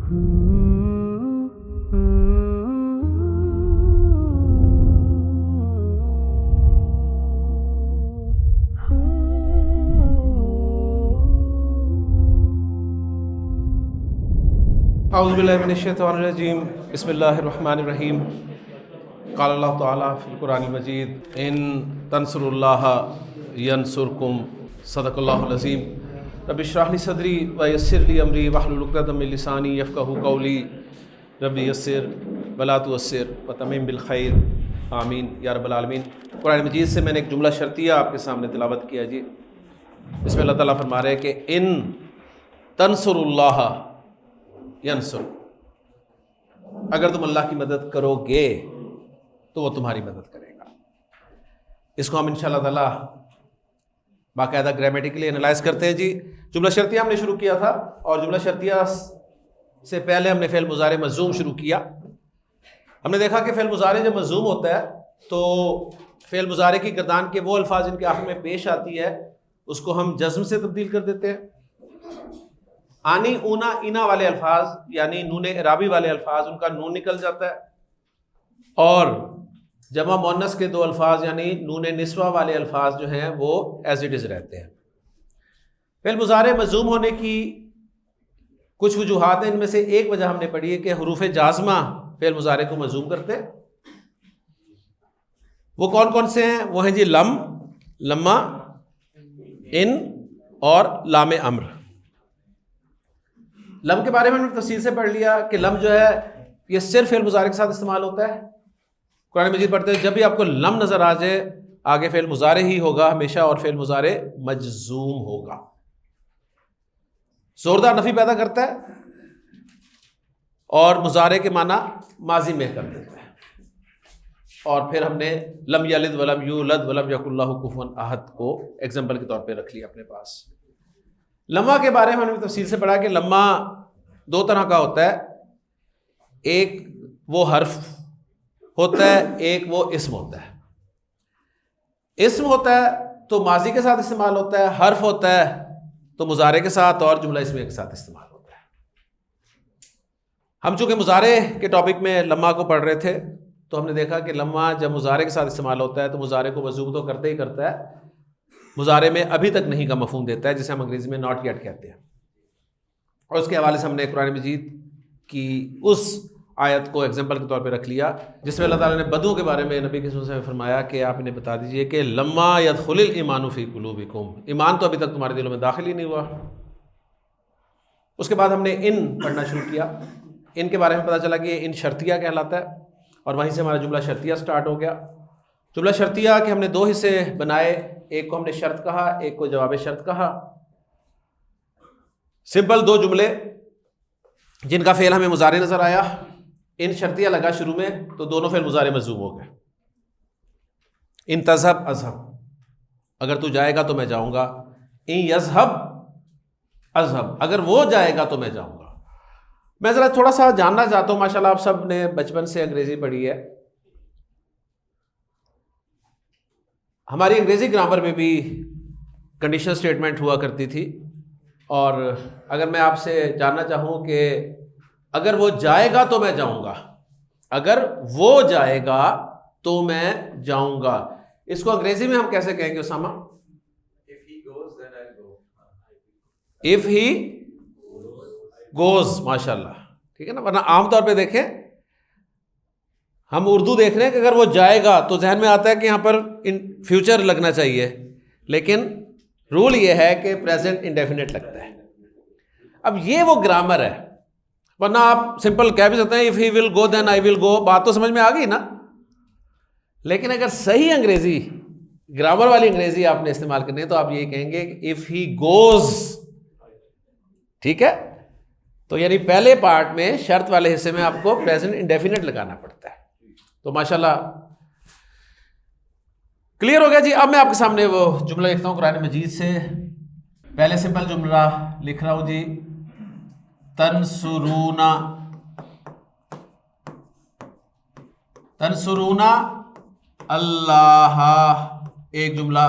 औज़ुबिल्लाहि मिनश्शैतानिर्रजीम बिस्मिल्लाहिर्रहमानिर्रहीम क़ाल अल्लाह तआला फ़िल क़ुरानिल मजीद इन तंसुरुल्लाह यंसुरकुम सदक़ल्लाहुल अज़ीम रब्बि इश्रह ली सदरी व यस्सिर ली अमरी वहलुल उक़दतम मिन लिसानी यफ़क़हू क़ौली रब्बि यस्सिर वला तुअस्सिर व तम्मिम बिल खैर आमीन या रब्बल आलमीन। कुरान मजीद से मैंने एक जुमला शर्तिया आपके सामने तिलावत किया जी। इसमें अल्लाह ताला फरमा रहे हैं कि इन तंसुरुल्लाह यंसुर, अगर तुम अल्लाह की मदद करोगे तो वो तुम्हारी मदद करेगा। इसको हम इंशाअल्लाह ताला बाकायदा ग्रामेटिकली एनालाइज करते हैं जी। जुमला शर्तिया हमने शुरू किया था और जुमला शर्तिया से पहले हमने फ़ेल मुज़ारे मज़ूम शुरू किया। हमने देखा कि फ़ेल मुज़ारे जब मज़ूम होता है तो फ़ेल मुज़ारे की गर्दान के वो अल्फाज जिनके आखिर में पेश आती है उसको हम जज़्म से तब्दील कर देते हैं। आनी ऊना इना वाले अल्फाज यानी नून इराबी वाले अल्फाज उनका नून निकल जाता है और जमा मुअन्नस के दो अल्फाज यानी नून निस्वा वाले अल्फाज जो हैं वो एज इट इज़ रहते हैं। फ़ेल मुज़ारे मज़ूम होने की कुछ वजूहात हैं। इनमें से एक वजह हमने पढ़ी है कि हुरूफ जाज़मा फ़ेल मुज़ारे को मज़ूम करते हैं। वो कौन कौन से हैं? वो हैं जी लम, लम्मा, इन और लाम अम्र। लम के बारे में हमने तफसील से पढ़ लिया कि लम जो है ये सिर्फ फ़ेल मुज़ारे के साथ इस्तेमाल होता है। कुरान मजीद पढ़ते हैं जब भी आपको लम नज़र आ जाए आगे फ़ेल मुज़ारे ही होगा हमेशा और फ़ेल मुज़ारे मजज़ूम होगा। ज़ोरदार नफ़ी पैदा करता है और मुज़ारे के माना माजी में कर देता है। और फिर हमने लम यलिद वलम यूलद वलम यकुल लहू कुफुवन अहद को एग्जाम्पल के तौर पे रख लिया अपने पास। लम्मा के बारे में हमने तफसील से पढ़ा कि लम्मा दो तरह का होता है, एक वो हर्फ होता है, एक वो इस्म होता है। इस्म होता है तो माजी के साथ इस्तेमाल होता है, हर्फ होता है तो मुज़ारे के साथ और जुमला इस्मिया के साथ इस्तेमाल होता है। हम चूंकि मुज़ारे के टॉपिक में लम्मा को पढ़ रहे थे तो हमने देखा कि लम्मा जब मुज़ारे के साथ इस्तेमाल होता है तो मुज़ारे को मज़ूम तो करते ही करता है, मुज़ारे में अभी तक नहीं का मफ़हूम देता है जिसे हम अंग्रेज़ी में नॉट येट कहते हैं। और उसके हवाले से हमने कुरान मजीद की उस आयत को एग्जाम्पल के तौर पे रख लिया जिसमें अल्लाह ताला ने बदुओं के बारे में नबी के से फरमाया कि आप इन्हें बता दीजिए कि लम्मा यदखुलिल ईमानु फ़ी कुलूबिकुम, ईमान तो अभी तक तुम्हारे दिलों में दाखिल ही नहीं हुआ। उसके बाद हमने इन पढ़ना शुरू किया। इन के बारे में पता चला कि इन शर्तिया कहलाता है और वहीं से हमारा जुमला शर्तिया स्टार्ट हो गया। जुमला शर्तिया के हमने दो हिस्से बनाए, एक को हमने शर्त कहा, एक को जवाब शर्त कहा। सिंपल दो जुमले जिनका फेल हमें मुज़ारे नजर आया, इन शर्तिया लगा शुरू में तो दोनों फेल मुज़ारे मज़ूम हो गए। इन तज़हब अज़हब, अगर तू जाएगा तो मैं जाऊंगा। इन यज़हब अज़हब, अगर वो जाएगा तो मैं जाऊंगा। मैं ज़रा थोड़ा सा जानना चाहता हूँ, माशाल्लाह आप सब ने बचपन से अंग्रेज़ी पढ़ी है। हमारी अंग्रेज़ी ग्रामर में भी कंडीशनल स्टेटमेंट हुआ करती थी और अगर मैं आपसे जानना चाहूँ कि अगर वो जाएगा तो मैं जाऊँगा, अगर वो जाएगा तो मैं जाऊँगा, इसको अंग्रेज़ी में हम कैसे कहेंगे उसामा? इफ ही गोज, माशाल्लाह, ठीक है ना। वरना आमतौर पे देखें हम उर्दू देख रहे हैं कि अगर वो जाएगा तो जहन में आता है कि यहाँ पर इन फ्यूचर लगना चाहिए, लेकिन रूल ये है कि प्रेजेंट इंडेफिनेट लगता है। अब ये वो ग्रामर है, वरना आप सिंपल कह भी सकते हैं if he will go then I will go, बात तो समझ में आ गई ना। लेकिन अगर सही अंग्रेजी ग्रामर वाली अंग्रेजी आपने इस्तेमाल करनी है तो आप ये कहेंगे इफ ही गोज, ठीक है। तो यानी पहले पार्ट में शर्त वाले हिस्से में आपको प्रेजेंट इंडेफिनेट लगाना पड़ता है। तो माशाल्लाह क्लियर हो गया जी। अब मैं आपके सामने वो जुमला लिखता हूँ कुरान मजीद से। पहले सिंपल जुमला लिख रहा हूं जी, तनसुरूना, तनसुरूना अल्लाह, एक जुमला।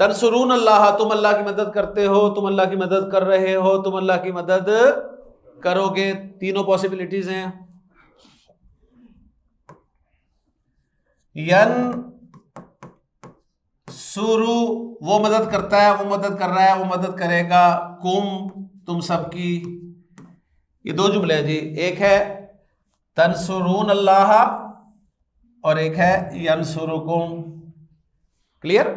तनसुरून अल्लाह, तुम अल्लाह की मदद करते हो, तुम अल्लाह की मदद कर रहे हो, तुम अल्लाह की मदद करोगे, तीनों पॉसिबिलिटीज हैं। यन सुरु वो मदद करता है, वो मदद कर रहा है, वो मदद करेगा, कुम तुम सबकी। ये दो जुमले हैं जी, एक है तंसुरून अल्लाह और एक है यंसुरुकुम। क्लियर?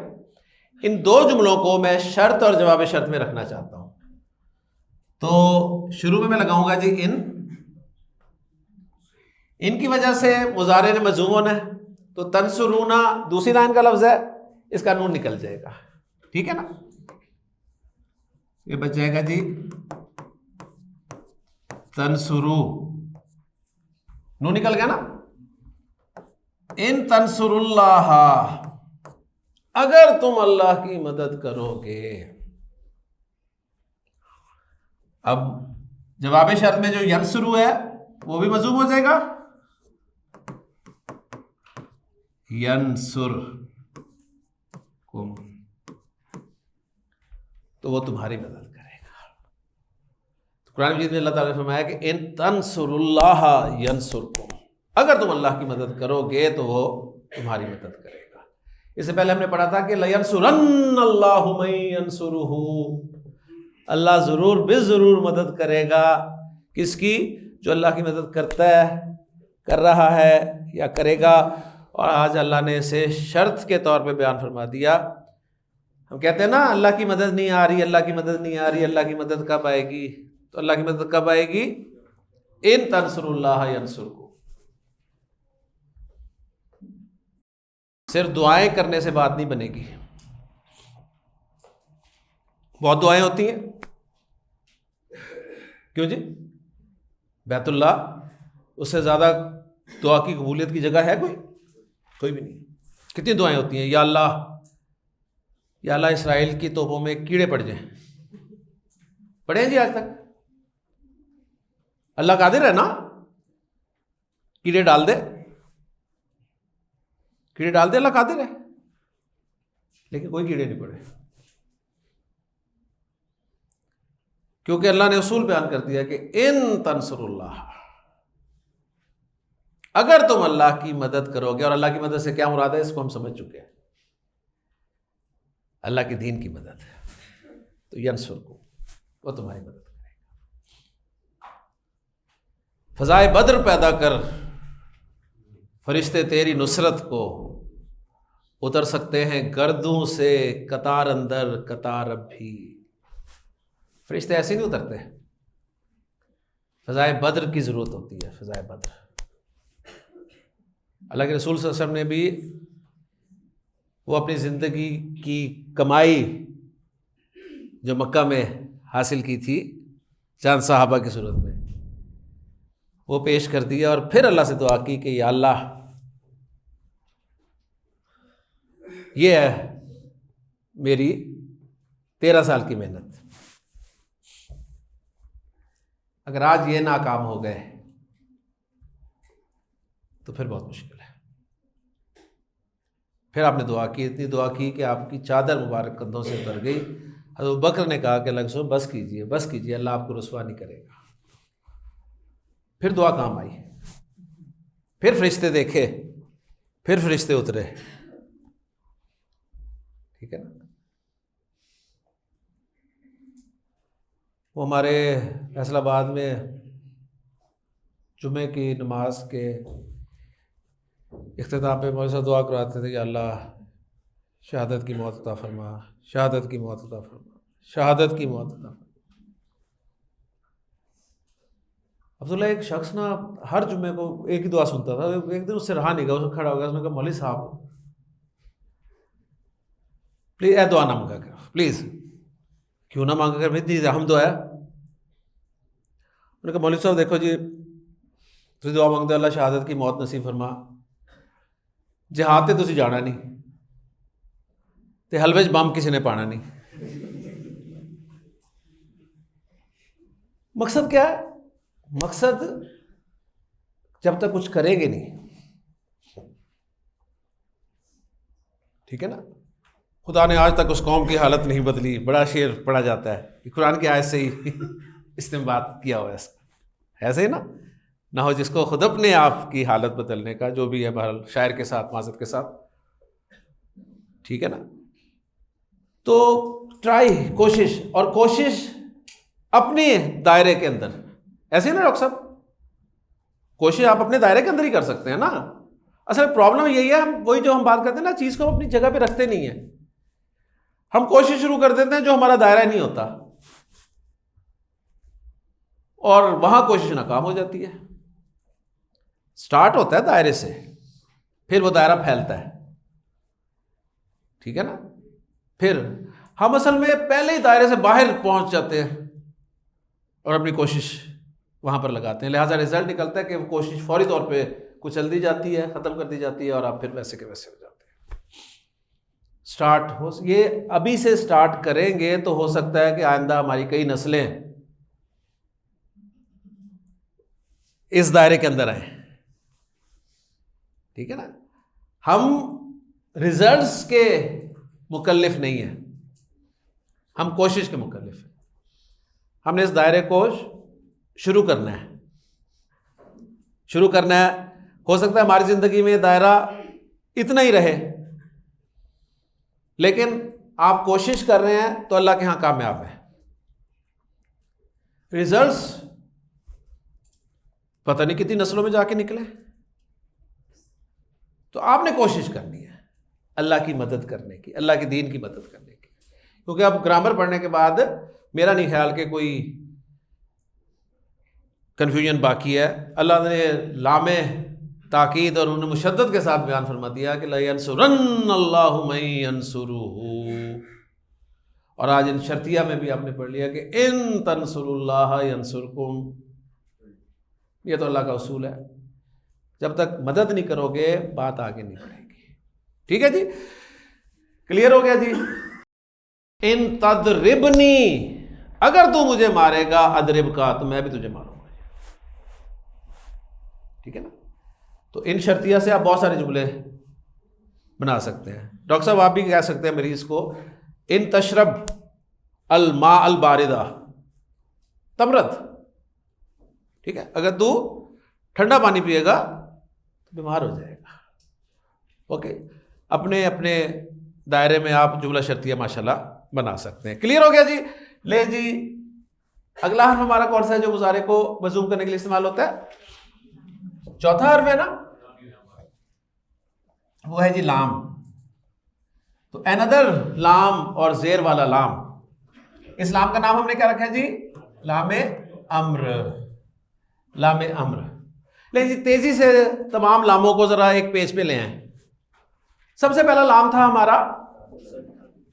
इन दो जुमलों को मैं शर्त और जवाब शर्त में रखना चाहता हूं। तो शुरू में मैं लगाऊंगा जी इन की वजह से मुजारे ने मजूमन है, तो तंसुरूना दूसरी लाइन का लफ्ज है, इसका नून निकल जाएगा। ठीक है ना, ये बच जाएगा जी तंसुरू, नून निकल गया ना। इन तंसुरुल्लाह, अगर तुम अल्लाह की मदद करोगे। अब जवाब शर्त में जो यंसुरु है वो भी मजूम हो जाएगा, यंसुर कुम, तो वो तुम्हारी मदद करेगा। तो कुरान मजीद में अल्लाह ताला ने फरमाया कि इन तंसुरुल्लाह यंसुरकुम, अगर तुम अल्लाह की मदद करोगे तो वो तुम्हारी मदद करेगा। इससे पहले हमने पढ़ा था कि लयंसुरन्नल्लाहु मन यंसुरुहु, अल्लाह जरूर बेजरूर मदद करेगा। किसकी? जो अल्लाह की मदद करता है, कर रहा है या करेगा। और आज अल्लाह ने इसे शर्त के तौर पे बयान फरमा दिया। हम कहते हैं ना अल्लाह की मदद नहीं आ रही, अल्लाह की मदद नहीं आ रही, अल्लाह की मदद कब आएगी? तो अल्लाह की मदद कब आएगी? इन तंसुरुल्लाह यंसुरकुम। सिर्फ दुआएं करने से बात नहीं बनेगी। बहुत दुआएं होती हैं, क्यों जी? बैतुल्लाह, उससे ज्यादा दुआ की कबूलियत की जगह है कोई भी नहीं। कितनी दुआएं होती हैं, या अल्लाह इसराइल की तोपों में कीड़े पड़ जाएं। पड़े हैं जी आज तक? अल्लाह कादिर है ना, कीड़े डाल दे, अल्लाह कादिर है, लेकिन कोई कीड़े नहीं पड़े, क्योंकि अल्लाह ने उसूल बयान कर दिया कि इन तंसुरुल्लाह, अगर तुम अल्लाह की मदद करोगे। और अल्लाह की मदद से क्या मुराद है, इसको हम समझ चुके हैं, अल्लाह के दीन की मदद है। तो यंसुरकुम, वो तुम्हारी मदद करेगा। फजाए बद्र पैदा कर, फरिश्ते तेरी नुसरत को उतर सकते हैं गर्दों से, कतार अंदर कतार अब भी। फरिश्ते ऐसे नहीं उतरते, फजाए बद्र की जरूरत होती है। फजाए बद्र, अल्लाह के रसूल सल्लल्लाहु अलैहि वसल्लम ने भी वो अपनी ज़िंदगी की कमाई जो मक्का में हासिल की थी चांद साहबा की सूरत में, वो पेश कर दिया। और फिर अल्लाह से दुआ की कि या अल्लाह, ये है मेरी 13 साल की मेहनत, अगर आज ये नाकाम हो गए तो फिर बहुत मुश्किल है। फिर आपने दुआ की, इतनी दुआ की कि आपकी चादर मुबारक कंधों से उतर गई। हज़रत बकर ने कहा कि अल्लाह के रसूल बस कीजिए, अल्लाह आपको रुसवा नहीं करेगा। फिर दुआ काम आई, फिर फरिश्ते देखे, फिर फरिश्ते उतरे। ठीक है ना। वो हमारे फैसलाबाद में जुमे की नमाज के इख्तिताम पे मौसा दुआ कराते थे कि अल्लाह शहादत की मौत अता फरमा, शहादत की मौत अता फरमा, शहादत की मौत अता फरमा। अब्दुल्ला एक शख्स ना हर जुम्मे को एक ही दुआ सुनता था। एक दिन उससे रहा नहीं गया, उसने खड़ा हो गया, उसने कहा मौलवी साहब प्लीज़ ए दुआ ना मांगा कर, प्लीज़। क्यों ना मांगा कर भाई, दी हम दुआ है। उन्होंने कहा मौलवी साहब देखो जी, तुम दुआ मांगते अल्लाह शहादत की मौत नसीब फरमा, जिहाद ते तुसी जाना नहीं ते हलवे च बम किसी ने पाना नहीं। मकसद क्या है? मकसद जब तक कुछ करेंगे नहीं, ठीक है ना। खुदा ने आज तक उस कौम की हालत नहीं बदली। बड़ा शेर पढ़ा जाता है, कुरान की आयत से ही इस्तेमाल किया हुआ है इसका। ऐसे ही ना हो जिसको खुद अपने आप की हालत बदलने का, जो भी है बहरहाल शायर के साथ, माज़त के साथ, ठीक है ना। तो ट्राई, कोशिश, और कोशिश अपने दायरे के अंदर, ऐसे ही ना डॉक्टर साहब, कोशिश आप अपने दायरे के अंदर ही कर सकते हैं ना। असल प्रॉब्लम यही है, हम वही जो हम बात करते हैं ना, चीज़ को अपनी जगह पे रखते नहीं है। हम कोशिश शुरू कर देते हैं जो हमारा दायरा नहीं होता, और वहां कोशिश नाकाम हो जाती है। स्टार्ट होता है दायरे से, फिर वो दायरा फैलता है, ठीक है ना। फिर हम असल में पहले ही दायरे से बाहर पहुंच जाते हैं और अपनी कोशिश वहां पर लगाते हैं, लिहाजा रिजल्ट निकलता है कि वो कोशिश फौरी तौर पे कुचल दी जाती है, ख़त्म कर दी जाती है, और आप फिर वैसे के वैसे हो जाते हैं। स्टार्ट हो, ये अभी से स्टार्ट करेंगे तो हो सकता है कि आइंदा हमारी कई नस्लें इस दायरे के अंदर आए, ठीक है ना। हम रिजल्ट्स के मुकल्लिफ नहीं है, हम कोशिश के मुकल्लिफ हैं। हमने इस दायरे को शुरू करना है, शुरू करना है। हो सकता है हमारी जिंदगी में दायरा इतना ही रहे, लेकिन आप कोशिश कर रहे हैं तो अल्लाह के यहां कामयाब है। रिजल्ट्स पता नहीं कितनी नस्लों में जाके निकले, तो आपने कोशिश करनी है अल्लाह की मदद करने की, अल्लाह के दीन की मदद करने की। क्योंकि अब ग्रामर पढ़ने के बाद मेरा नहीं ख्याल कि कोई कन्फ्यूजन बाकी है। अल्लाह ने लामे ताकीद और उन्हें मुशद्दद के साथ बयान फरमा दिया कि लयंसुरन्नल्लाहु मन यंसुरुहु, और आज इन शर्तिया में भी आपने पढ़ लिया कि इन तंसुरुल्लाह यंसुरकुम। ये तो अल्लाह का उसूल है, जब तक मदद नहीं करोगे बात आगे नहीं बढ़ेगी। ठीक है जी, क्लियर हो गया जी। इन तदरिबनी, अगर तू मुझे मारेगा अदरिब का, तो मैं भी तुझे मारूंगा। ठीक है ना। तो इन शर्तिया से आप बहुत सारे जुमले बना सकते हैं। डॉक्टर साहब आप भी कह सकते हैं मरीज को, इन तशरब अल मा अल बारिदा तमरद। ठीक है, अगर तू ठंडा पानी पिएगा तो बीमार हो जाएगा। ओके, अपने अपने दायरे में आप जुमला शर्तिया माशाल्लाह बना सकते हैं। क्लियर हो गया जी। ले जी, अगला हर्फ हमारा कौन सा है जो मुजारे को मजूम करने के लिए इस्तेमाल होता है? चौथा हर्फ है ना, वो है जी लाम। तो एनदर लाम और जेर वाला लाम, इस लाम का नाम हमने क्या रखा है जी? लामे अम्र। लामे अम्र। लेकिन जी तेजी से तमाम लामों को जरा एक पेज पे ले आए। सबसे पहला लाम था हमारा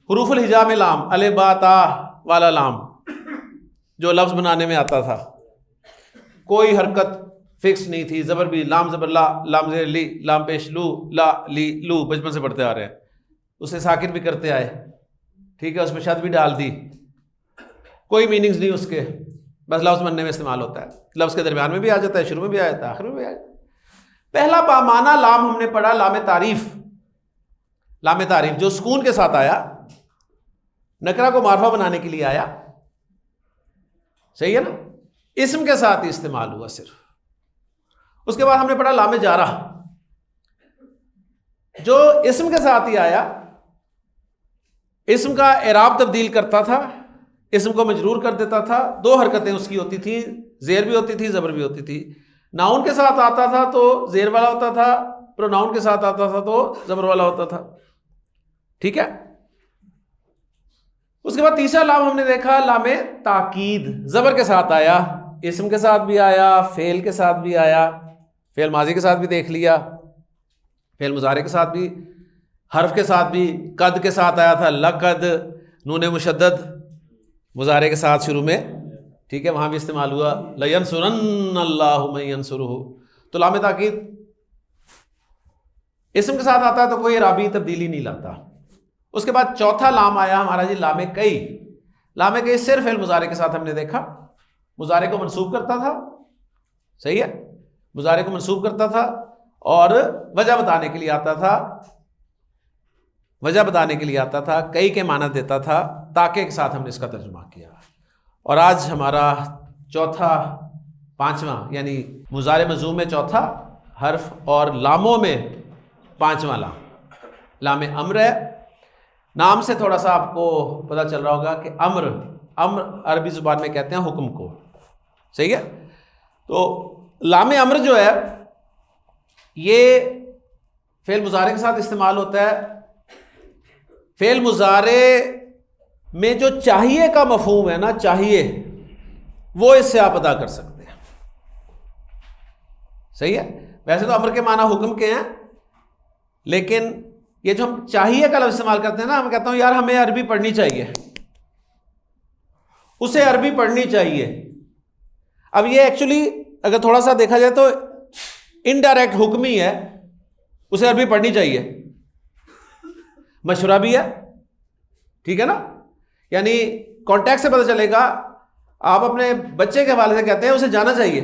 हुरूफुल हिजा में लाम, अले बा ता वाला लाम, जो लफ्ज बनाने में आता था। कोई हरकत फिक्स नहीं थी, जबर भी, लाम जबर ला, लाम जेर ली, लाम पेश लू, ला ली लू, बचपन से पढ़ते आ रहे हैं। उसे साकिन भी करते आए, ठीक है, उसमें शद भी डाल दी। कोई मीनिंग्स नहीं उसके, बस लफ्ज बनने में इस्तेमाल होता है। लफ्ज के दरमियान में भी आ जाता है, शुरू में भी आ जाता है, आखिर में भी आ जाता है। पहला बामाना लाम हमने पढ़ा लाम तारीफ। लाम तारीफ जो सुकून के साथ आया, नकरा को मारफा बनाने के लिए आया, सही है ना, इस्म के साथ ही इस्तेमाल हुआ सिर्फ। उसके बाद हमने पढ़ा लामे जारा, जो इस्म के साथ ही आया, इस्म का एराब तब्दील करता था, इस्म को मजरूर कर देता था। दो हरकतें उसकी होती थी, जेर भी होती थी, जबर भी होती थी। नाउन के साथ आता था तो जेर वाला होता था, प्रोनाउन के साथ आता था तो जबर वाला होता था। ठीक है। उसके बाद तीसरा लाम हमने देखा लामे ताकीद, जबर के साथ आया, इस्म के साथ भी आया, फेल के साथ भी आया, फेल माजी के साथ भी देख लिया, फेल मुजारे के साथ भी, हर्फ के साथ भी, कद के साथ आया था, लकद, नून मुशद्दद मुजारे के साथ शुरू में, ठीक है, वहां भी इस्तेमाल हुआ, लयंसुरन्नल्लाहु मन यंसुरुहु। तो लामे ताकीद इस्म के साथ आता है तो कोई राबी तब्दीली नहीं लाता। उसके बाद चौथा लाम आया हमारा जी लामे कई। लामे कई सिर्फ फेल मुजारे के साथ हमने देखा, मुजारे को मंसूब करता था, सही है, मुजारे को मंसूब करता था और वजह बताने के लिए आता था, वजह बताने के लिए आता था, कई के माना देता था, ताके के साथ हमने इसका तर्जुमा किया। और आज हमारा चौथा 5वां, यानी मुज़ारे मज़ूम में चौथा हर्फ और लामों में 5वां लाम, लाम अम्र है। नाम से थोड़ा सा आपको पता चल रहा होगा कि अम्र, अम्र अरबी ज़ुबान में कहते हैं हुक्म को, सही है। तो लाम अम्र जो है ये फ़ेल मुज़ारे के साथ इस्तेमाल होता है। फ़ेल मुज़ारे में जो चाहिए का मफ़हूम है ना, चाहिए, वो इससे आप अदा कर सकते हैं, सही है। वैसे तो अम्र के माना हुक्म के हैं, लेकिन ये जो हम चाहिए का लफ्ज़ इस्तेमाल करते हैं ना, मैं कहता हूं यार हमें अरबी पढ़नी चाहिए, उसे अरबी पढ़नी चाहिए। अब ये एक्चुअली अगर थोड़ा सा देखा जाए तो इनडायरेक्ट हुक्म ही है, उसे अरबी पढ़नी चाहिए, मशवरा भी है, ठीक है ना। यानी कॉन्टेक्स्ट से पता चलेगा, आप अपने बच्चे के हवाले से कहते हैं उसे जाना चाहिए,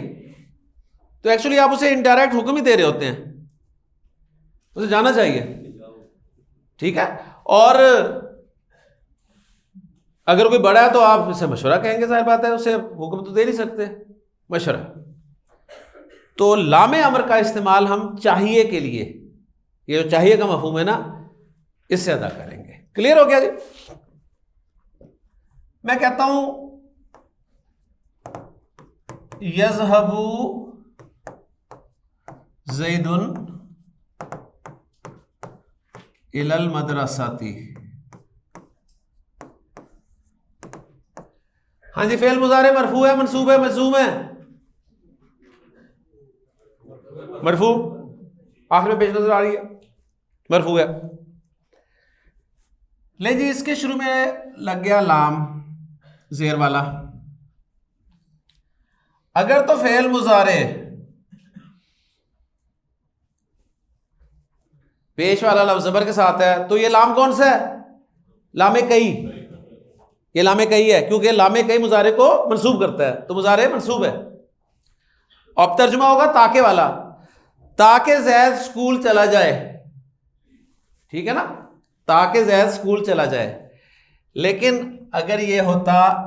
तो एक्चुअली आप उसे इनडायरेक्ट हुक्म ही दे रहे होते हैं, उसे जाना चाहिए, ठीक है। और अगर कोई बड़ा है तो आप उसे मशवरा कहेंगे, जाहिर बात है, उसे हुक्म तो दे नहीं सकते, मशवरा। तो लामे अमर का इस्तेमाल हम चाहिए के लिए, ये जो चाहिए का मफहूम है ना, इससे अदा करेंगे। क्लियर हो गया जी। मैं कहता हूं यज़हबु ज़ैदुन इलल मदरसाती। हाँ जी, फेल मुजारे मरफू है, मंसूब है, मजूम है? मरफू, आखिर में पेश नजर आ रही है, मरफू है। ले जी, इसके शुरू में लग गया लाम जेर वाला। अगर तो फेल मुजारे पेश वाला लफ्ज़ ज़बर के साथ है तो ये लाम कौन सा है? लामे कई। ये लामे कई है क्योंकि लामे कई मुजारे को मंसूब करता है, तो मुजारे मंसूब है। अब तर्जुमा होगा ताके वाला, ताके जैद स्कूल चला जाए, ठीक है ना, ताके जैद स्कूल चला जाए। लेकिन अगर ये होता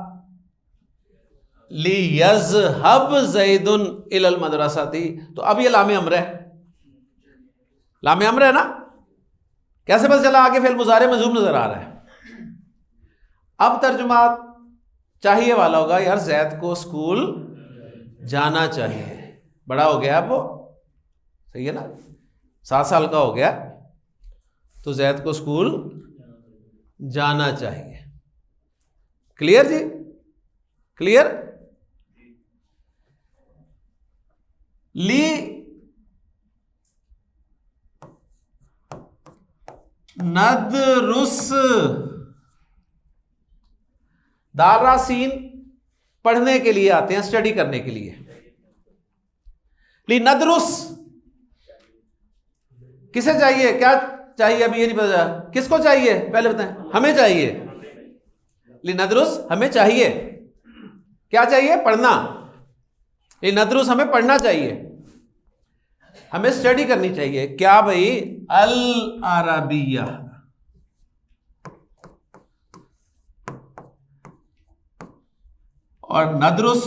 ली यज़हब ज़ैदुन इलल मदरसाती, तो अब ये लामे अम्र है, लामे अम्र है ना। कैसे पता चला? आगे फेल मुजारे मजूम नजर आ रहा है। अब तर्जुमा चाहिए वाला होगा, यार जैद को स्कूल जाना चाहिए, बड़ा हो गया अब वो, सही है ना, 7 साल का हो गया, तो जैद को स्कूल जाना चाहिए। क्लियर जी, क्लियर। ली नदरुस, दारा सीन पढ़ने के लिए आते हैं, स्टडी करने के लिए। ली नदरुस किसे चाहिए? क्या चाहिए? अभी ये नहीं पता, किसको चाहिए पहले बताएं। हमें चाहिए। ली नदरुस हमें चाहिए, क्या चाहिए? पढ़ना। ली नदरुस हमें पढ़ना चाहिए, हमें स्टडी करनी चाहिए। क्या भाई? अल अरबिया। और नदरुस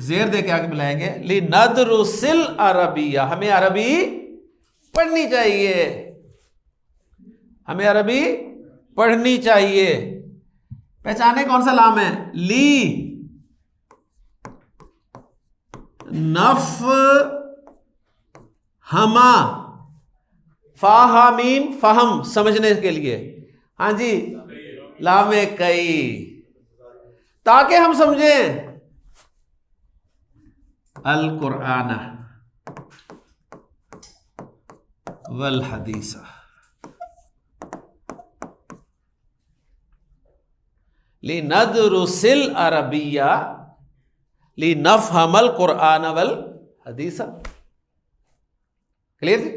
जेर दे के आगे मिलाएंगे, ली नदरुसिल अरबिया, हमें अरबी पढ़नी चाहिए, हमें अरबी पढ़नी चाहिए। पहचाने कौन सा लाम है? ली नफ हमा, फाहमीम, फहम समझने के लिए। हाँ जी, लामे कई, ताकि हम समझें। अल कुराना वल हदीसा, ली नदरुसिल अरबिया ली नफहमल कुरान वल हदीसा। क्लियर जी।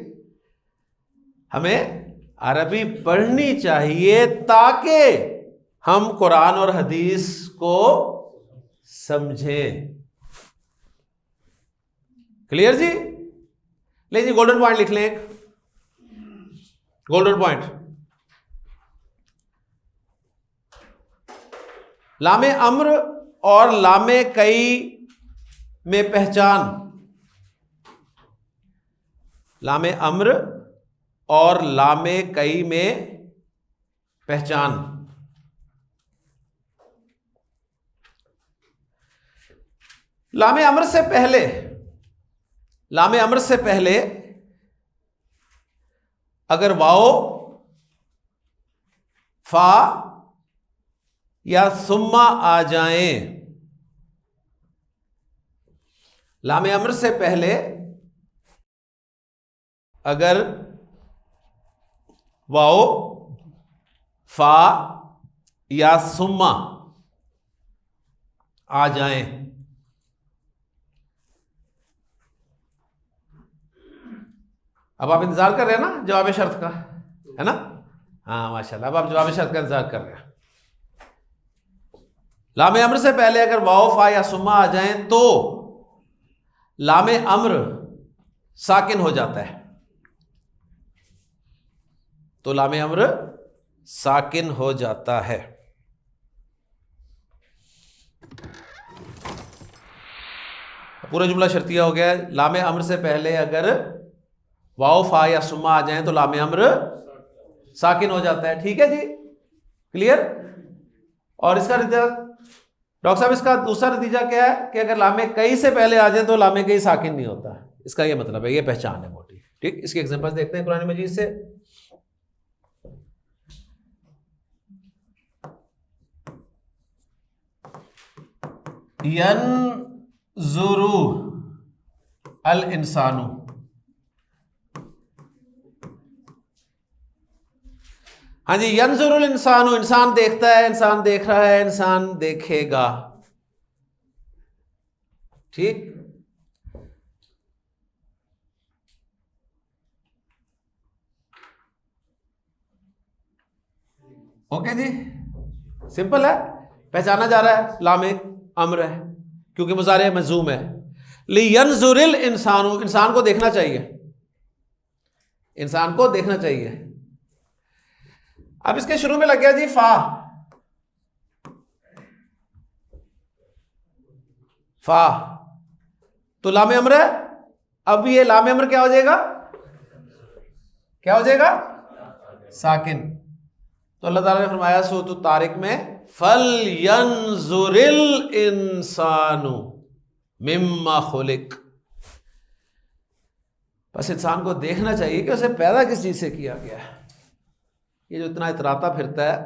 हमें अरबी पढ़नी चाहिए ताकि हम कुरान और हदीस को समझें। क्लियर जी। ले जी, गोल्डन पॉइंट लिख लें, एक गोल्डन पॉइंट। लामे अम्र और लामे कई में पहचान, लामे अम्र और लामे कई में पहचान। लामे अम्र से पहले, लामे अम्र से पहले अगर वाओ, फा या सुम्मा आ जाएं, लामे अम्र से पहले अगर वाओ, फा या सुम्मा आ जाएं, अब आप इंतजार कर रहे हैं ना जवाब शर्त का, है ना? हाँ माशाल्लाह, अब आप जवाब शर्त का इंतजार कर रहे हैं। लामे अम्र से पहले अगर वाओ, फा या सुम्मा आ जाएं तो लामे अम्र साकिन हो जाता है, तो लामे अम्र साकिन हो जाता है। पूरा जुमला शर्तिया हो गया है। लामे अम्र से पहले अगर वाओ, फा या सुम्मा आ जाए तो लामे अम्र साकिन हो जाता है। ठीक है जी, क्लियर? और इसका नतीजा डॉक्टर साहब, इसका दूसरा नतीजा क्या है कि अगर लामे कई से पहले आ जाए तो लामे कई साकिन नहीं होता। इसका ये मतलब है, ये पहचान है मोटी। ठीक, इसके एग्जांपल्स देखते हैं कुरान मजीद से। यनजुरु अल इंसानु, हाँ जी, यनजुरुल इंसानु, इंसान देखता है, इंसान देख रहा है, इंसान देखेगा। ठीक, ओके जी, सिंपल है, पहचाना जा रहा है, लामे अम्र है क्योंकि मुजारे मजूम है। लियनजुरिल इंसानु, इंसान को देखना चाहिए, इंसान को देखना चाहिए। अब इसके शुरू में लग गया जी फा, फा तो लामे अम्र है। अब ये लामे अम्र क्या हो जाएगा, क्या हो जाएगा? साकिन। तो अल्लाह ताला ने फरमाया सूरह तारिक में, फल यंजुरिल इंसानु मिम्मा खुलिक, बस इंसान को देखना चाहिए कि उसे पैदा किस चीज से किया गया है। ये जो इतना इतराता फिरता है,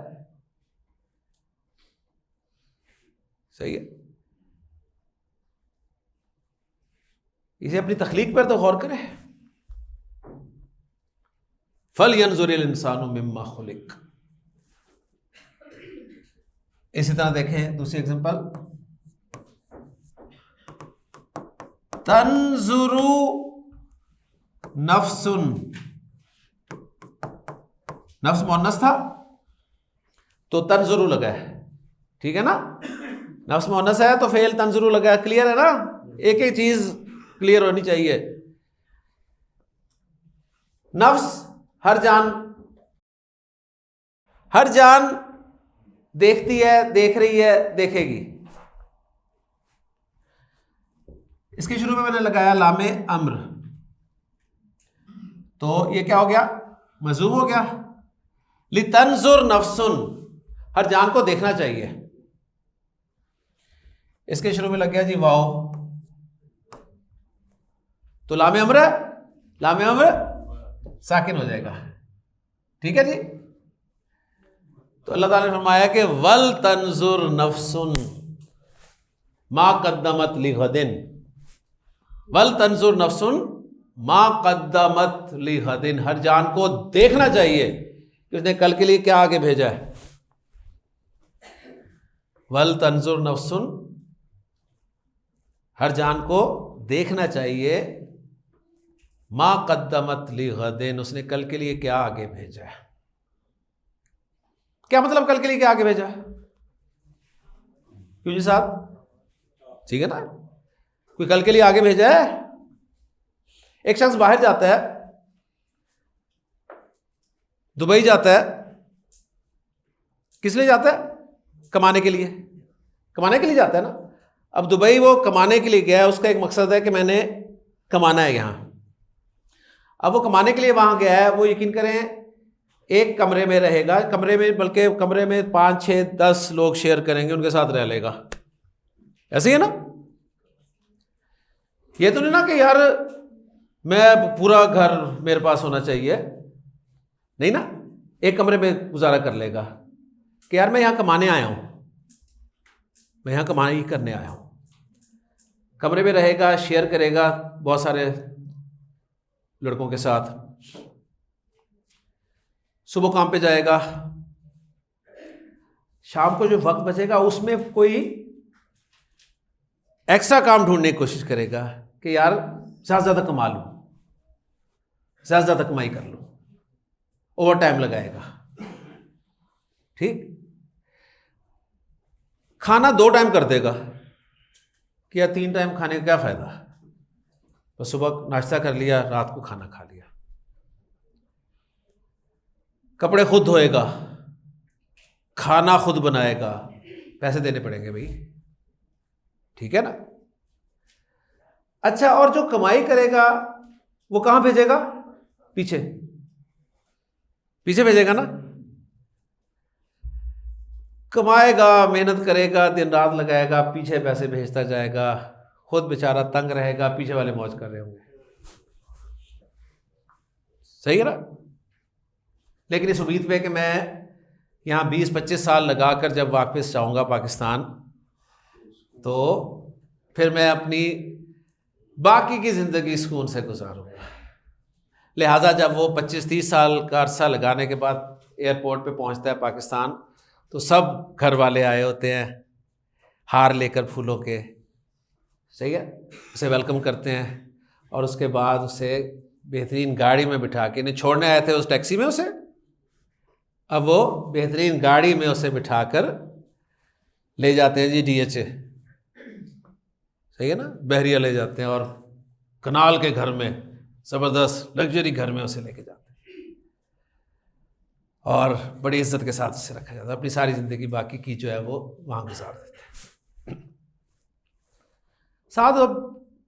सही है, इसे अपनी तखलीक पर तो गौर करे। फल यंजुरिल इंसानु मिम्मा खुलिक। इसी तरह देखें दूसरी एग्जांपल, तंजुरु नफ्सुन, नफ्स मुअन्नस था तो तंजुरु लगा है, ठीक है ना? नफ्स मुअन्नस है तो फेल तंजुरु लगा है। क्लियर है ना? एक एक चीज क्लियर होनी चाहिए। नफ्स, हर जान, हर जान देखती है, देख रही है, देखेगी। इसके शुरू में मैंने लगाया लामे अम्र, तो ये क्या हो गया? मजूम हो गया। लितंजुर नफ्सुन, हर जान को देखना चाहिए। इसके शुरू में लग गया जी वाओ, तो लामे अम्र, लामे अम्र साकिन हो जाएगा। ठीक है जी? तो अल्लाह ताला ने फरमाया कि वल तंजुर नफ्सुन मा कद्दमत लिगदिन, वल तंजुर नफ्सुन मा कद्दमत लिगदिन, हर जान को देखना चाहिए कि उसने कल के लिए क्या आगे भेजा है। वल तंजुर नफ्सुन, हर जान को देखना चाहिए, मा कद्दमत लिगदिन, उसने कल के लिए क्या आगे भेजा है। क्या मतलब कल के लिए क्या आगे भेजा? क्यों जी साहब, ठीक है ना? कोई कल के लिए आगे भेजा है? एक शख्स बाहर जाता है, दुबई जाता है, किस लिए जाता है? कमाने के लिए, कमाने के लिए जाता है ना। अब दुबई वो कमाने के लिए गया है, उसका एक मकसद है कि मैंने कमाना है यहाँ। अब वो कमाने के लिए वहाँ गया है, वो यकीन करें एक कमरे में रहेगा, कमरे में बल्कि कमरे में 5, 6, 10 लोग शेयर करेंगे, उनके साथ रह लेगा। ऐसे ही है ना? ये तो नहीं ना कि यार मैं पूरा घर मेरे पास होना चाहिए, नहीं ना, एक कमरे में गुजारा कर लेगा कि यार मैं यहाँ कमाने आया हूँ, मैं यहाँ कमाई करने आया हूँ। कमरे में रहेगा, शेयर करेगा बहुत सारे लड़कों के साथ, सुबह काम पे जाएगा, शाम को जो वक्त बचेगा उसमें कोई एक्स्ट्रा काम ढूंढने की कोशिश करेगा कि यार ज़्यादा ज़्यादा कमा लूँ, ज़्यादा ज़्यादा कमाई कर लूँ, ओवर टाइम लगाएगा। ठीक, खाना 2 टाइम कर देगा कि यार 3 टाइम खाने का क्या फ़ायदा, तो सुबह नाश्ता कर लिया, रात को खाना खा लिया। कपड़े खुद धोएगा, खाना खुद बनाएगा, पैसे देने पड़ेंगे भाई, ठीक है ना? अच्छा, और जो कमाई करेगा वो कहां भेजेगा? पीछे, पीछे भेजेगा ना। कमाएगा, मेहनत करेगा, दिन रात लगाएगा, पीछे पैसे भेजता जाएगा, खुद बेचारा तंग रहेगा, पीछे वाले मौज कर रहे होंगे। सही है ना? लेकिन इस उम्मीद पे कि मैं यहाँ 20-25 साल लगाकर जब वापस जाऊँगा पाकिस्तान, तो फिर मैं अपनी बाकी की ज़िंदगी सुकून से गुजारूँगा। लिहाजा जब वो 25-30 साल का अरसा लगाने के बाद एयरपोर्ट पे पहुँचता है पाकिस्तान, तो सब घर वाले आए होते हैं हार लेकर फूलों के, सही है, उसे वेलकम करते हैं, और उसके बाद उसे बेहतरीन गाड़ी में बिठा के, नहीं छोड़ने आए थे उस टैक्सी में उसे, अब वो बेहतरीन गाड़ी में उसे बिठाकर ले जाते हैं जी DHA, सही है ना, बहरिया ले जाते हैं, और कनाल के घर में, ज़बरदस्त लग्जरी घर में उसे लेके जाते हैं, और बड़ी इज्जत के साथ उसे रखा जाता है। अपनी सारी ज़िंदगी बाकी की जो है वो वहाँ गुजार देते हैं। साथ अब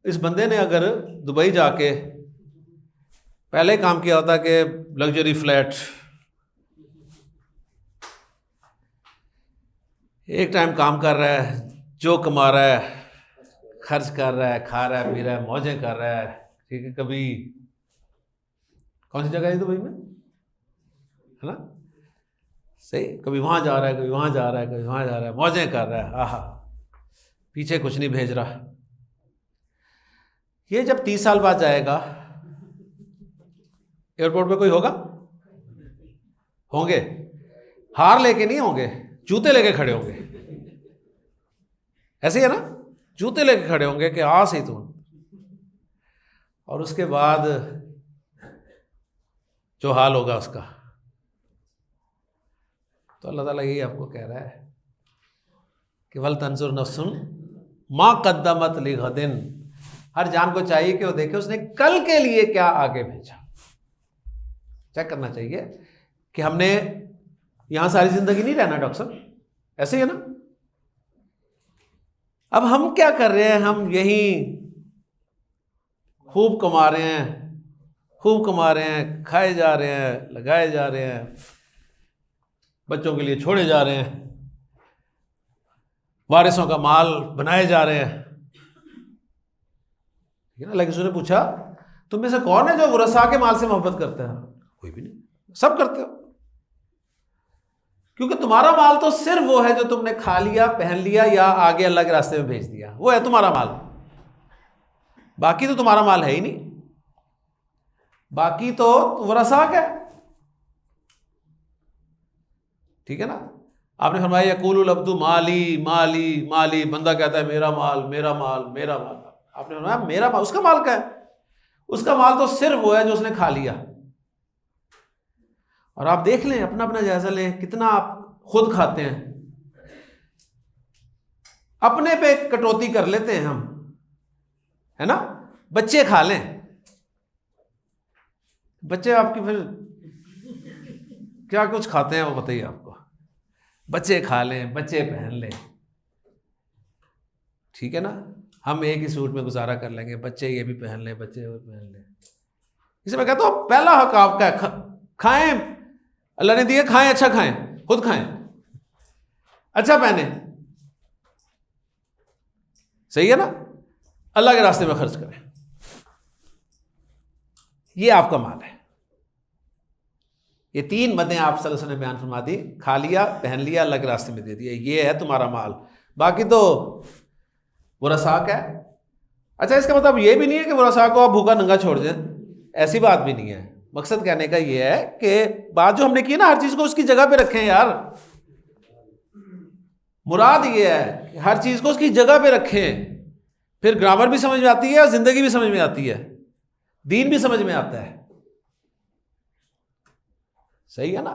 इस बंदे ने अगर दुबई जाके पहले काम किया होता कि लग्जरी फ्लैट, एक टाइम काम कर रहा है, जो कमा रहा है खर्च कर रहा है, खा रहा है, पी रहा है, मौजें कर रहा है, ठीक है। कभी कौन सी जगह है दुबई में, है ना, सही, कभी वहाँ जा रहा है, कभी वहाँ जा रहा है, कभी वहाँ जा रहा है, मौजें कर रहा है, आहा, पीछे कुछ नहीं भेज रहा। ये जब 30 साल बाद जाएगा, एयरपोर्ट पे कोई होगा? होंगे, हार लेके नहीं होंगे, जूते लेके खड़े होंगे, ऐसे ही है ना, जूते लेके खड़े होंगे कि आ सही तुम। और उसके बाद जो हाल होगा उसका, तो अल्लाह ताला यही आपको कह रहा है कि वल तंजुर नफ्सुन मा कद्दमत लिगदिन, हर जान को चाहिए कि वो देखे उसने कल के लिए क्या आगे भेजा। चेक करना चाहिए कि हमने यहां सारी जिंदगी नहीं रहना डॉक्टर साहब, ऐसे ही है ना। अब हम क्या कर रहे हैं, हम यही खूब कमा रहे हैं, खूब कमा रहे हैं, खाए जा रहे हैं, लगाए जा रहे हैं, बच्चों के लिए छोड़े जा रहे हैं, वारिसों का माल बनाए जा रहे हैं, ठीक है ना। लेकिन उसने पूछा तुम में से कौन है जो वरसा के माल से मोहब्बत करता है? कोई भी नहीं, सब करते हो, क्योंकि तुम्हारा माल तो सिर्फ वो है जो तुमने खा लिया, पहन लिया, या आगे अल्लाह के रास्ते में भेज दिया, वो है तुम्हारा माल। बाकी तो तुम्हारा माल है ही नहीं, बाकी तो वरसा का है, ठीक है ना। आपने फरमाया यकूलुल अब्दु माली माली माली, बंदा कहता है मेरा माल मेरा माल मेरा माल। आपने फरमाया मेरा माल, उसका माल क्या है? उसका माल तो सिर्फ वो है जो उसने खा लिया। और आप देख लें, अपना अपना जायजा लें, कितना आप खुद खाते हैं, अपने पे कटौती कर लेते हैं हम, है ना। बच्चे खा लें, बच्चे आपकी फिर क्या कुछ खाते हैं वो बताइए आपको। बच्चे खा लें, बच्चे पहन लें, ठीक है ना, हम एक ही सूट में गुजारा कर लेंगे, बच्चे ये भी पहन लें, बच्चे वो पहन लें। इसे मैं कहता हूँ पहला हक आपका है, खाएं, अल्लाह ने दिए, खाएं, अच्छा खाएं, खुद खाएं, अच्छा पहने, सही है ना, अल्लाह के रास्ते में खर्च करें, ये आपका माल है। ये 3 बातें आप सल्लल्लाहु अलैहि वसल्लम ने बयान फरमा दी, खा लिया, पहन लिया, अल्लाह के रास्ते में दे दिया, ये है तुम्हारा माल। बाकी तो वरसाक है। अच्छा, इसका मतलब ये भी नहीं है कि वरसाक को आप भूखा नंगा छोड़ दें, ऐसी बात भी नहीं है। मकसद कहने का ये है कि बात जो हमने की ना, हर चीज को उसकी जगह पे रखें यार। मुराद ये है कि हर चीज को उसकी जगह पे रखें, फिर ग्रामर भी समझ में आती है और जिंदगी भी समझ में आती है, दीन भी समझ में आता है, सही है ना।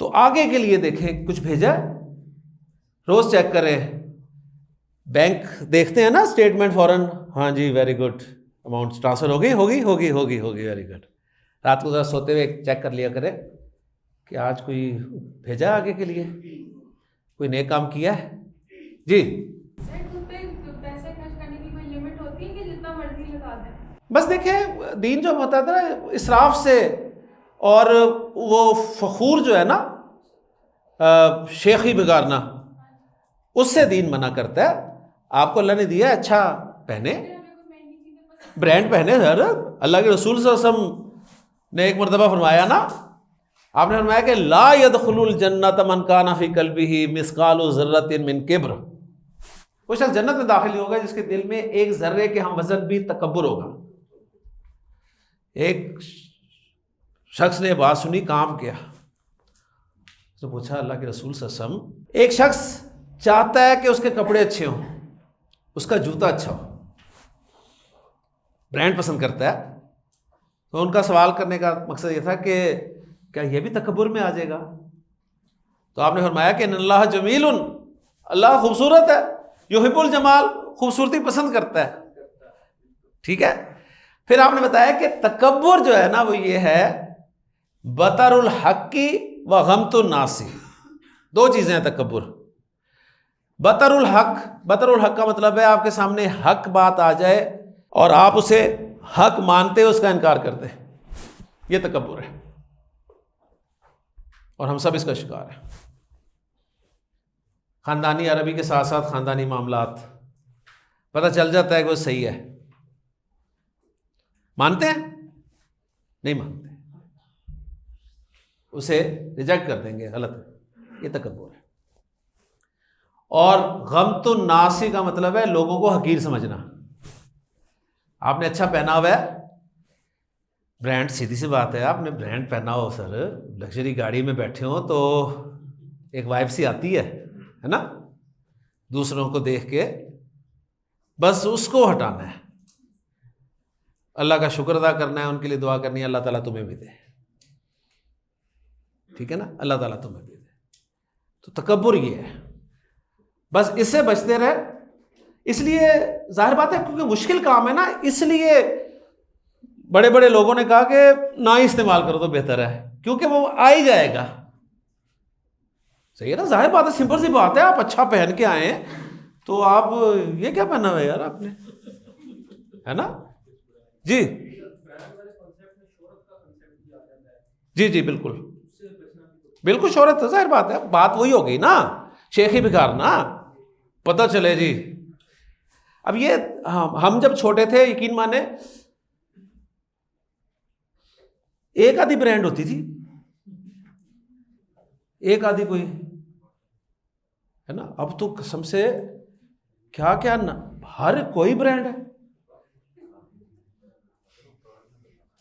तो आगे के लिए देखें, कुछ भेजा, रोज चेक करें, बैंक देखते हैं ना, स्टेटमेंट फौरन, हाँ जी वेरी गुड, अमाउंट ट्रांसफर हो गई, वेरी गुड। रात को जरा सोते हुए चेक कर लिया करें कि आज कोई भेजा आगे के लिए, कोई नए काम किया है जी। सर, खुद पे पैसे खर्च करने की कोई लिमिट होती है कि जितना मर्जी लगा दें? बस देखें, दीन जो होता था ना, इसराफ से और वो फखूर जो है ना, शेखी बिगाड़ना, उससे दीन मना करता है। आपको अल्लाह ने दिया अच्छा पहने, ब्रांड पहने। सर, अल्लाह के रसूल सल्लल्लाहु अलैहि वसल्लम ने एक मरतबा फरमाया ना, आपने फरमाया कि ला यदखुलुल जन्नत मन काना फी कल्बिही मिस्कालु ज़र्रतिन मिन किब्र। वो शख्स जन्नत में दाखिल होगा जिसके दिल में एक जर्रे के हम वजन भी तकब्बुर होगा। एक शख्स ने बात सुनी, काम किया, तो पूछा अल्लाह के रसूल सल्लल्लाहु अलैहि वसल्लम, एक शख्स चाहता है कि उसके कपड़े अच्छे हों, उसका जूता अच्छा हो, ब्रांड पसंद करता है, तो उनका सवाल करने का मकसद ये था कि क्या यह भी तकब्बुर में आ जाएगा? तो आपने फरमाया कि अल्लाह जमीलुन, अल्लाह खूबसूरत है, युहिब्बुल जमाल, खूबसूरती पसंद करता है, ठीक है। फिर आपने बताया कि तकब्बुर जो है ना, वो ये है बतरुल हक्की व गमतुन नासी। 2 चीजें हैं तकब्बुर। बतरुल हक का मतलब है आपके सामने हक बात आ जाए और आप उसे हक मानते हो, उसका इनकार करते हैं, ये तकब्बुर है, और हम सब इसका शिकार हैं। खानदानी अरबी के साथ साथ खानदानी मामलात पता चल जाता है कि वो सही है, मानते हैं, नहीं मानते, उसे रिजेक्ट कर देंगे, गलत है, ये तकब्बुर है। और गमतुन नासी का मतलब है लोगों को हकीर समझना। आपने अच्छा पहना हुआ है, ब्रांड, सीधी सी बात है, आपने ब्रांड पहना हो सर, लग्जरी गाड़ी में बैठे हो, तो एक वाइब सी आती है ना, दूसरों को देख के, बस उसको हटाना है, अल्लाह का शुक्र अदा करना है, उनके लिए दुआ करनी है, अल्लाह ताला तुम्हें भी दे, ठीक है ना, अल्लाह ताला तुम्हें भी दे। तो तकब्बुर ये है, बस इससे बचते रहे। इसलिए जाहिर बात है, क्योंकि मुश्किल काम है ना, इसलिए बड़े बड़े लोगों ने कहा कि ना ही इस्तेमाल करो तो बेहतर है, क्योंकि वो आ ही जाएगा, सही है ना। जाहिर बात है, सिंपल सी बात है, आप अच्छा पहन के आए तो आप ये क्या पहना हुआ है यार आपने, है ना जी। जी जी बिल्कुल बिल्कुल, शोहरत, जाहिर बात है, बात वही हो गई ना, शेखी बिगाड़ना, पता चले जी। अब ये हम जब छोटे थे, यकीन माने, एक आधी ब्रांड होती थी, एक आधी कोई, है ना। अब तो कसम से क्या क्या ना, हर कोई ब्रांड है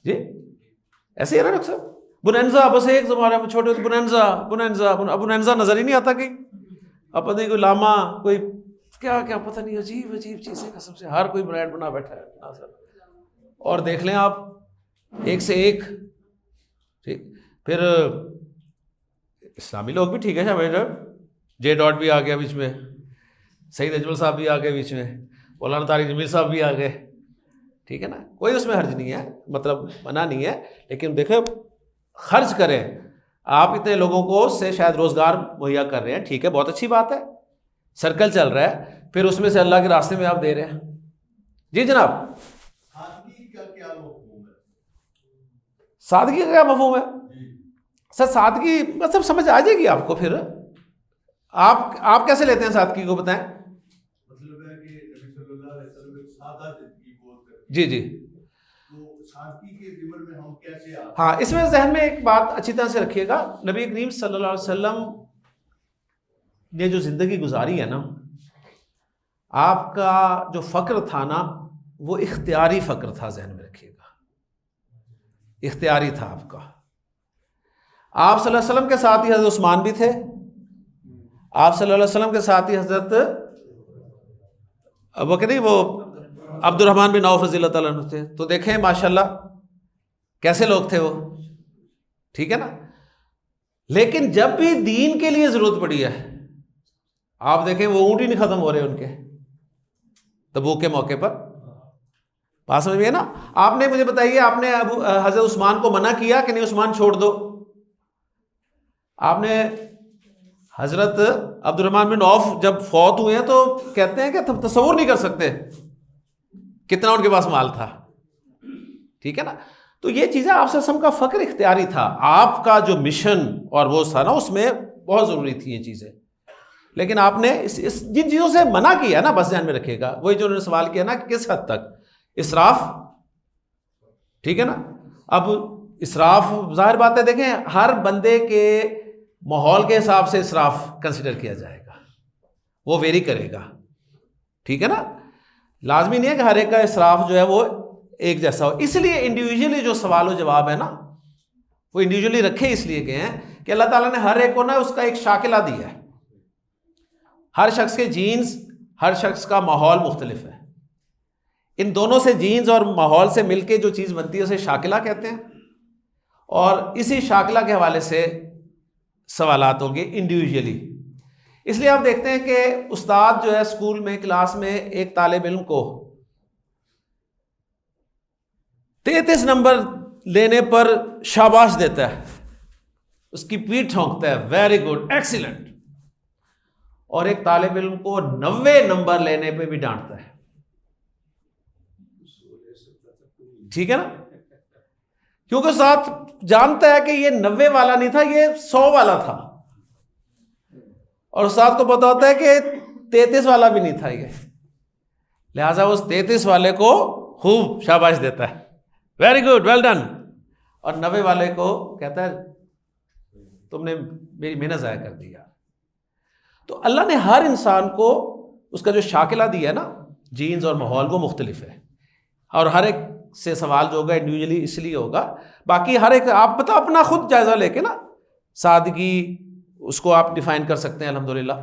जी। ऐसे ही है ना डॉक्टर साहब, बुनेंजा, बस एक जमाने में छोटे होते बुनेंजा, अब बुनेंजा नजर ही नहीं आता कहीं, अब पता नहीं कोई लामा, कोई क्या क्या, पता नहीं, अजीब अजीब चीजें, कसम से हर कोई ब्रांड बना बैठा है ना सर। और देख लें आप, एक से एक, ठीक। फिर इस्लामी लोग भी ठीक है, शायद जे डॉट भी आ गया बीच में, सईद अजमल साहब भी आ गए बीच में, मौलाना तारिक जमीर साहब भी आ गए, ठीक है ना, कोई उसमें हर्ज नहीं है, मतलब मना नहीं है, लेकिन देखो खर्च करें, आप इतने लोगों को से शायद रोजगार मुहैया कर रहे हैं, ठीक है, बहुत अच्छी बात है, सर्कल चल रहा है, फिर उसमें से अल्लाह के रास्ते में आप दे रहे हैं। जी जनाब, सादगी का क्या मफ़हूम है? सादगी का क्या मफहूम है? सर सादगी मतलब समझ आ जाएगी आपको। फिर आप कैसे लेते हैं सादगी को, बताएं। मतलब है कि नबी सल्लल्लाहु अलैहि वसल्लम एक सादा जिंदगी बोल कर, जी जी, तो सादगी के ज़िम्मन में हम कैसे आ? हाँ, इसमें जहन में एक बात अच्छी तरह से रखिएगा। नबी करीम सल्लल्लाहु अलैहि वसल्लम ने जो ज़िंदगी गुजारी है ना, आपका जो फ़क्र था ना, वो इख्तियारी फ़क्र था, जहन में रखिएगा, इख्तियारी था आपका। आप सल्लल्लाहु अलैहि वसल्लम के साथ ही हज़रत उस्मान भी थे, आप सल्लल्लाहु अलैहि वसल्लम के साथ ही हज़रत वो कहते वो अब्दुर्रहमान बिन औफ रज़ियल्लाहु ताला अन्हु थे। तो देखें माशाल्लाह कैसे लोग थे वो, ठीक है ना। लेकिन जब भी दीन के लिए ज़रूरत पड़ी है, आप देखें वो ऊँट ही नहीं ख़त्म हो रहे उनके तबूक के मौके पर। बात समझ में है ना। आपने मुझे बताइए, आपने हज़रत उस्मान को मना किया कि नहीं उस्मान छोड़ दो? आपने हज़रत अब्दुर्रहमान बिन औफ जब फौत हुए हैं तो कहते हैं कि तुम तसव्वुर नहीं कर सकते कितना उनके पास माल था, ठीक है ना। तो ये चीज़ें आप सल्लल्लाहु अलैहि वसल्लम का फ़क्र इख्तियारी था, आपका जो मिशन और वो था ना, उसमें बहुत ज़रूरी थी ये चीज़ें। लेकिन आपने इस जिन चीज़ों से मना किया ना, बस ध्यान में रखिएगा, वही जो उन्होंने सवाल किया ना कि किस हद तक इसराफ, ठीक है ना। अब इसराफ जाहिर बात है, देखें हर बंदे के माहौल के हिसाब से इसराफ कंसिडर किया जाएगा, वो वेरी करेगा, ठीक है ना। लाजमी नहीं है कि हर एक का इसराफ जो है वो एक जैसा हो। इसलिए इंडिविजुअली जो सवाल व जवाब है ना, वो इंडिविजुअली रखे इसलिए गए हैं कि अल्लाह ताला ने हर एक को ना उसका एक शाकिला दिया है। हर शख्स के जीन्स, हर शख्स का माहौल मुख्तलिफ है। इन दोनों से, जीन्स और माहौल से मिलके जो चीज़ बनती है उसे शाकिला कहते हैं, और इसी शाकिला के हवाले से सवालात होंगे इंडिविजुअली। इसलिए आप देखते हैं कि उस्ताद जो है स्कूल में, क्लास में एक तालिब इल्म को 33 नंबर लेने पर शाबाश देता है, उसकी पीठ ठोंकता है, वेरी गुड, एक्सीलेंट, और एक तालिब इल्म को 90 नंबर लेने पे भी डांटता है, ठीक है ना। क्योंकि उस्ताद जानता है कि ये 90 वाला नहीं था, ये 100 वाला था, और उस्ताद को पता होता है कि 33 वाला भी नहीं था ये, लिहाजा उस 33 वाले को खूब शाबाश देता है, वेरी गुड, वेल डन, और 90 वाले को कहता है तुमने मेरी मेहनत ज़ाया कर दी यार। तो अल्लाह ने हर इंसान को उसका जो शाकिला दिया है ना, जीन्स और माहौल, वो मुख्तलिफ है, और हर एक से सवाल जो होगा इंडिविजुअली इसलिए होगा। बाकी हर एक आप पता अपना खुद जायज़ा लेके ना, सादगी उसको आप डिफ़ाइन कर सकते हैं अल्हम्दुलिल्लाह,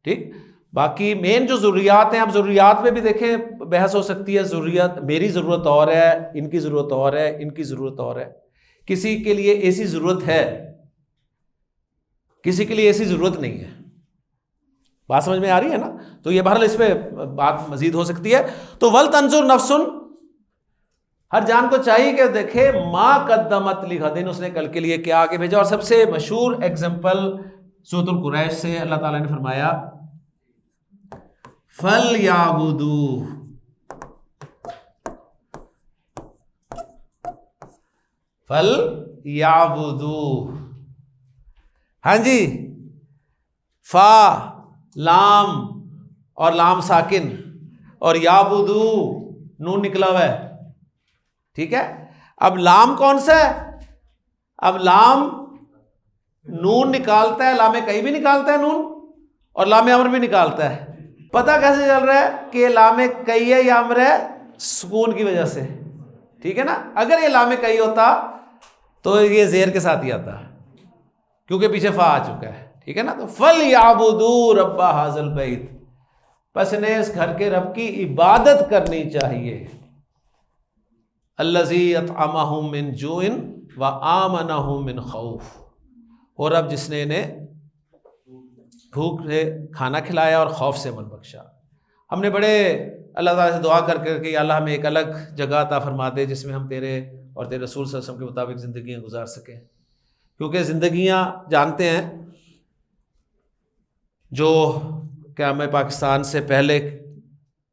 ठीक। बाकी मेन जो ज़रूरियात हैं, आप ज़रूरियात में भी देखें बहस हो सकती है। ज़रूरियात, मेरी ज़रूरत और है, इनकी ज़रूरत और है, इनकी ज़रूरत और है। किसी के लिए ऐसी ज़रूरत है, किसी के लिए ऐसी ज़रूरत नहीं है। बात समझ में आ रही है ना। तो ये बहरहाल इस पर बात मजीद हो सकती है। तो वल तंजुर नफ्सुन, हर जान को चाहिए कि देखे माँ कद्दमत लिगदिन, उसने कल के लिए क्या आगे भेजा। और सबसे मशहूर एग्जाम्पल सूरतुल कुरैश से अल्लाह ताला ने फरमाया फल याबुदू, फल याबुदू, हाँ जी, फा लाम और लाम साकिन और याबुदू नून निकला हुआ है, ठीक है। अब लाम कौन सा है? अब लाम नून निकालता है, लामे कई भी निकालता है नून, और लामे अमर भी निकालता है। पता कैसे चल रहा है कि लामे कई है या अमर है? सुकून की वजह से, ठीक है ना। अगर ये लामे कई होता तो ये जेर के साथ ही आता, क्योंकि पीछे फा आ चुका है, ठीक है ना। तो फल याबुदू रब्बा हाज़िल बैत, बस ने इस घर के रब की इबादत करनी चाहिए। अल्लज़ी अतअमहुम मिन जूइन व आमनहुम मिन खौफ, और रब जिसने इन्हें भूख से खाना खिलाया और खौफ से मन बख्शा। हमने बड़े अल्लाह ताला से दुआ कर करके अल्लाह हमें एक अलग जगह अता फरमा दे जिसमें हम तेरे और तेरे रसूल सल्लल्लाहु अलैहि वसल्लम के मुताबिक ज़िंदगियाँ गुजार सकें। क्योंकि ज़िंदगियाँ जानते हैं जो क़याम पाकिस्तान से पहले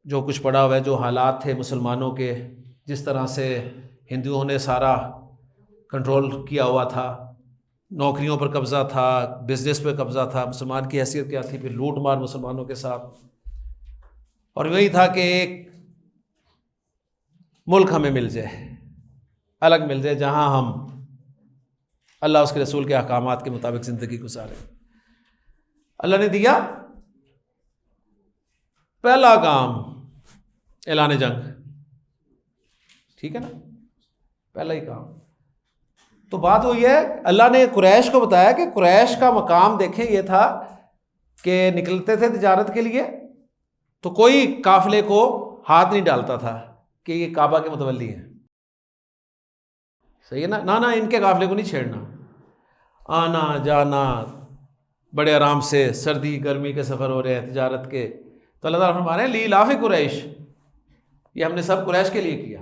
जो कुछ पड़ा हुआ है, जो हालात थे मुसलमानों के, जिस तरह से हिंदुओं ने सारा कंट्रोल किया हुआ था, नौकरियों पर कब्ज़ा था, बिज़नेस पर कब्ज़ा था, मुसलमान की हैसियत क्या थी, फिर लूट मार मुसलमानों के साथ, और वही था कि एक मुल्क हमें मिल जाए, अलग मिल जाए, जहाँ हम अल्लाह उसके रसूल के अहकामात के मुताबिक ज़िंदगी गुजारें। अल्लाह ने दिया पहला काम ऐलान जंग, ठीक है ना, पहला ही काम। तो बात हुई है, अल्लाह ने कुरैश को बताया कि कुरैश का मकाम देखें ये था कि निकलते थे तिजारत के लिए तो कोई काफिले को हाथ नहीं डालता था कि ये काबा के मुतवल्ली हैं, सही है ना, ना इनके काफिले को नहीं छेड़ना, आना जाना बड़े आराम से, सर्दी गर्मी के सफ़र हो रहे हैं तिजारत के। तो अल्लाह ताला फरमा रहे हैं ली लाफ़ कुरैश, ये हमने सब कुरैश के लिए किया,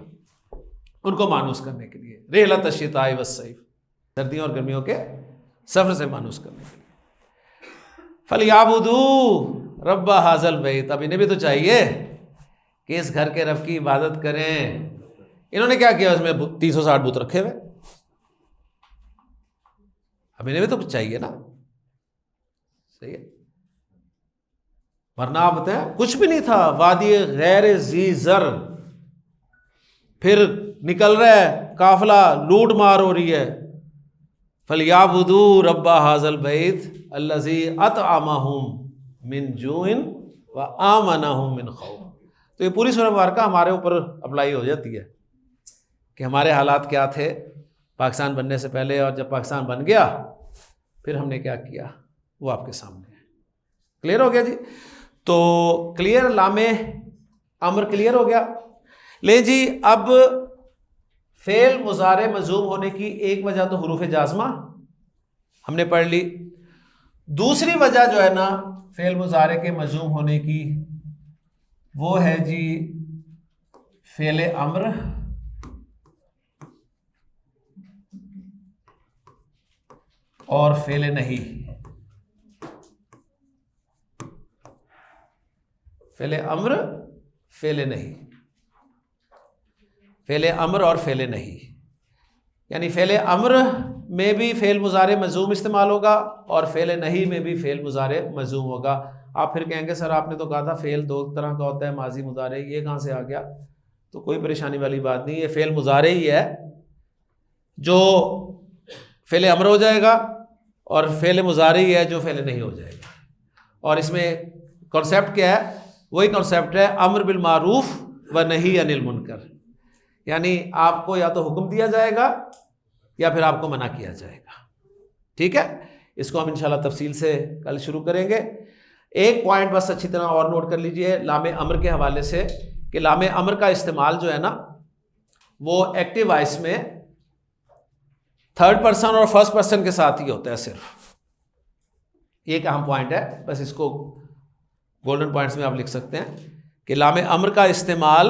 उनको मानूस करने के लिए, रेहलत शिताई वस्सैफ, सर्दियों और गर्मियों के सफ़र से मानूस करने के लिए। फलियाबुदू रब्ब हाज़ल बैत, अब इन्हें भी तो चाहिए कि इस घर के रब की इबादत करें। इन्होंने क्या किया, उसमें 360 बुत रखे हुए, अब इन्हें भी तो कुछ चाहिए ना, सही है, वरना आप बताएं कुछ भी नहीं था, वादी गैर ज़ी ज़र, फिर निकल रहा है काफिला, लूट मार हो रही है। फलियाबुदू रब्बा हाज़ल बैत अल्लज़ी अतअमहुम मिन जूइन व आमनहुम मिन खौफ। तो ये पूरी सूरह मुबारका हमारे ऊपर अप्लाई हो जाती है कि हमारे हालात क्या थे पाकिस्तान बनने से पहले, और जब पाकिस्तान बन गया फिर हमने क्या किया, वो आपके सामने है। क्लियर हो गया जी? तो क्लियर, लामे अमर क्लियर हो गया। ले जी, अब फेल मुजारे मजूम होने की एक वजह तो हुरूफ जाज़मा हमने पढ़ ली, दूसरी वजह जो है ना फेल मुजारे के मजूम होने की, वो है जी फेल अम्र और फेल नहीं। फेल अम्र, फेल नहीं, फेल अम्र और फेल नहीं, यानी फेल अम्र में भी फेल मुजारे मजूम इस्तेमाल होगा और फेल नहीं में भी फेल मुजारे मजूम होगा। आप फिर कहेंगे सर आपने तो कहा था फेल दो तरह का होता है, माजी मुजारे, ये कहाँ से आ गया? तो कोई परेशानी वाली बात नहीं, ये फेल मुजारे ही है जो फेल अम्र हो जाएगा और फेल मुजारे ही है जो फेल नहीं हो जाएगा। और इसमें कॉन्सेप्ट क्या है? वही कॉन्सेप्ट है अम्र बिल मारूफ व नही अनिल मुनकर, यानी आपको या तो हुक्म दिया जाएगा या फिर आपको मना किया जाएगा। ठीक है, इसको हम इंशाल्लाह तफसील से कल शुरू करेंगे। एक पॉइंट बस अच्छी तरह और नोट कर लीजिए लामे अम्र के हवाले से कि लामे अम्र का इस्तेमाल जो है ना वो एक्टिव वॉइस में थर्ड पर्सन और फर्स्ट पर्सन के साथ ही होता है सिर्फ। ये एक अहम पॉइंट है, बस इसको गोल्डन पॉइंट्स में आप लिख सकते हैं कि लामे अम्र का इस्तेमाल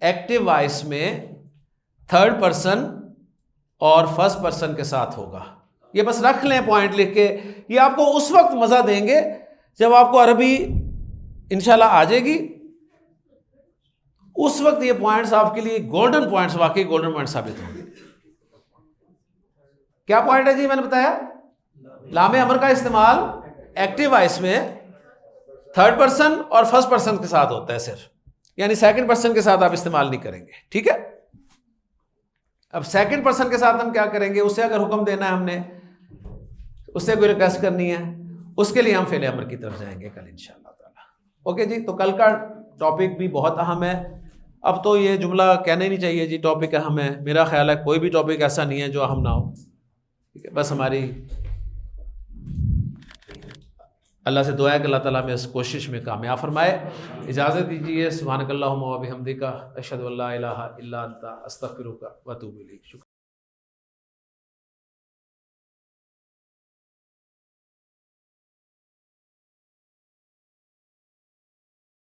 एक्टिव वॉइस में थर्ड पर्सन और फर्स्ट पर्सन के साथ होगा। ये बस रख लें पॉइंट लिख के, ये आपको उस वक्त मज़ा देंगे जब आपको अरबी इंशाल्लाह आ जाएगी, उस वक्त ये पॉइंट्स आपके लिए गोल्डन पॉइंट्स, वाकई गोल्डन पॉइंट साबित होंगे। क्या पॉइंट है जी? मैंने बताया लामे अमर का इस्तेमाल एक्टिव वॉइस में थर्ड पर्सन और फर्स्ट पर्सन के साथ होता है सिर्फ, यानी सेकंड पर्सन के साथ आप इस्तेमाल नहीं करेंगे। ठीक है, अब सेकंड पर्सन के साथ हम क्या करेंगे? उससे अगर हुक्म देना है हमने, उससे कोई रिक्वेस्ट करनी है, उसके लिए हम फेल अमर की तरफ जाएंगे कल इंशाअल्लाह ताला। ओके जी, तो कल का टॉपिक भी बहुत अहम है। अब तो ये जुमला कहना ही नहीं चाहिए जी, टॉपिक अहम है। मेरा ख्याल है कोई भी टॉपिक ऐसा नहीं है जो अहम ना हो। ठीक है, बस हमारी अल्लाह से दुआ है कि अल्लाह ताला हमें इस कोशिश में कामयाब फरमाए। इजाज़त दीजिए। सुब्हानकल्लाहुम्मा व बिहम्दिका अशहदु अल्ला इलाहा इल्ला अंता अस्तगफिरुका व अतूबु इलैक।